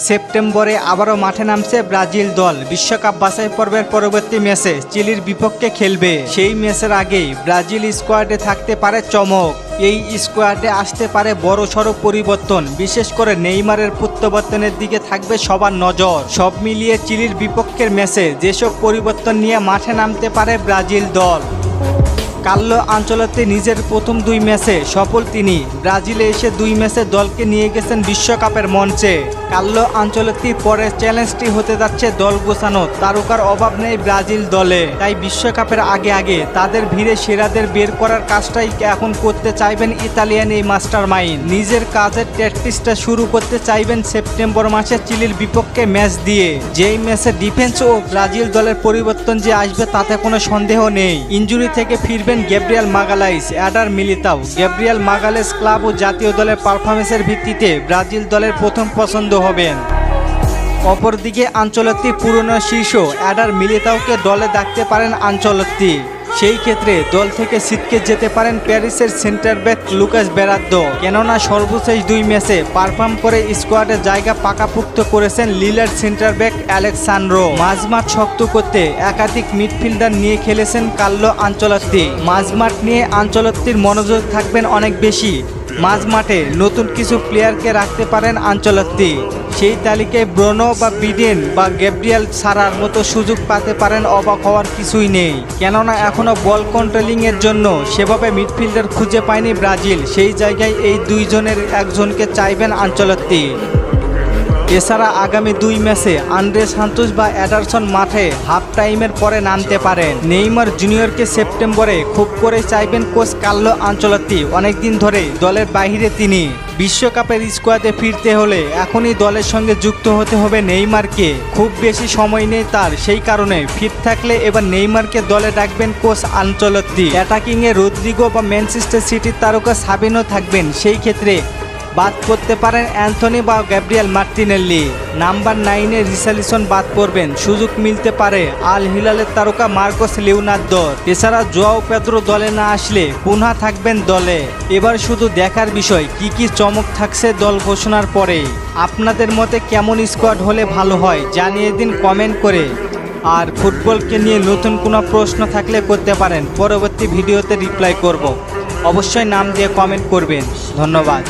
সেপ্টেম্বরে আবারও মাঠে নামছে ব্রাজিল দল। বিশ্বকাপ বাছাই পর্বের পরবর্তী ম্যাচে চিলির বিপক্ষে খেলবে। সেই ম্যাচের আগেই ব্রাজিল স্কোয়াডে থাকতে পারে চমক। এই স্কোয়াডে আসতে পারে বড়সড় পরিবর্তন, বিশেষ করে নেইমারের প্রত্যাবর্তনের দিকে থাকবে সবার নজর। সব মিলিয়ে চিলির বিপক্ষের ম্যাচে যেসব পরিবর্তন নিয়ে মাঠে নামতে পারে ব্রাজিল দল। কার্লো আনচেলত্তি নিজের প্রথম 2 ম্যাচে সফল। তিনি ব্রাজিলে এসে 2 ম্যাচে দলকে নিয়ে গেছেন বিশ্বকাপের মঞ্চে। কার্লো আনচেলত্তির পরের চ্যালেঞ্জটি হতে যাচ্ছে দল গোছানো। তারকার অভাব নেই ব্রাজিল দলে, তাই বিশ্বকাপের আগে তাদের ভিড়ে সেরাদের বের করার কাজটাই এখন করতে চাইবেন ইতালিয়ান এই মাস্টার মাইন্ড। নিজের কাজের প্র্যাকটিসটা শুরু করতে চাইবেন সেপ্টেম্বর মাসে চিলির বিপক্ষে ম্যাচ দিয়ে। যেই ম্যাচে ডিফেন্স ও ব্রাজিল দলের পরিবর্তন যে আসবে তাতে কোনো সন্দেহ নেই। ইনজুরি থেকে ফিরবেন Gabriel Magalhaes, Eder Militao. Gabriel Magalhaes club ও জাতীয় দলের পারফরমেন্সের ভিত্তিতে ব্রাজিল দলের প্রথম পছন্দ হবেন। অপরদিকে আনচেলত্তির পুরনো শীর্ষ এডার মিলিতাওকে দলে ডাকতে পারেন আনচেলত্তি। সেই ক্ষেত্রে দল থেকে ছিটকে যেতে পারেন প্যারিসের সেন্টার ব্যাক লুকাস বেরাদ্দো। কেননা সর্বশেষ 2 ম্যাচে পারফর্ম করে স্কোয়াডের জায়গা পাকাপুক্ত করেছেন লিলার সেন্টার ব্যাক আলেক্সান্দ্রো। মাঝমাঠ শক্ত করতে একাধিক মিডফিল্ডার নিয়ে খেলেছেন কার্লো আনচেলত্তি। মাঝমাঠ নিয়ে আনচেলত্তির মনোযোগ থাকবেন অনেক বেশি। মাঝমাঠে নতুন কিছু প্লেয়ারকে রাখতে পারেন আনচেলত্তি। সেই তালিকায় ব্রুনো বা বিডেন বা গ্যাব্রিয়েল সারার মতো সুযোগ পেতে পারেন, অবাক হওয়ার কিছুই নেই। কেননা এখনও বল কন্ট্রোলিংয়ের জন্য সেভাবে মিডফিল্ডার খুঁজে পায়নি ব্রাজিল। সেই জায়গায় এই 2 জনের একজনকে চাইবেন আনচেলত্তি। এছাড়া আগামী 2 ম্যাচে আন্দ্রে সান্তোস বা এডারসন মাঠে হাফ টাইমের পরে নামতে পারেন। নেইমার জুনিয়রকে সেপ্টেম্বরে খুব করে চাইবেন কোচ কার্লো আনচেলত্তি। অনেকদিন ধরে দলের বাইরে তিনি। বিশ্বকাপের স্কোয়াডে ফিরতে হলে এখনই দলের সঙ্গে যুক্ত হতে হবে নেইমারকে। খুব বেশি সময় নেই তার, সেই কারণে ফিট থাকলে এবার নেইমারকে দলে ডাকবেন কোচ আনচেলত্তি। অ্যাটাকিংয়ে রদ্রিগো বা ম্যানচেস্টার সিটির তারকা সাবিনো থাকবেন। সেই ক্ষেত্রে বাদ করতে পারেন অ্যান্থনি বা গ্যাব্রিয়েল মার্টিনেল্লি। নাম্বার 9-এ রিচার্লিসন বাদ পড়বেন। সুযোগ মিলতে পারে আল হিলালের তারকা মার্কোস লিওনার্দোর। এছাড়া জোয়াও পেদ্রো দলে না আসলে পুনঃ থাকবেন দলে। এবার শুধু দেখার বিষয় কি চমক থাকছে দল ঘোষণার পরে। আপনাদের মতে কেমন স্কোয়াড হলে ভালো হয় জানিয়ে দিন কমেন্ট করে। আর ফুটবলকে নিয়ে নতুন কোনো প্রশ্ন থাকলে করতে পারেন, পরবর্তী ভিডিওতে রিপ্লাই করব। অবশ্যই নাম দিয়ে কমেন্ট করবেন। ধন্যবাদ।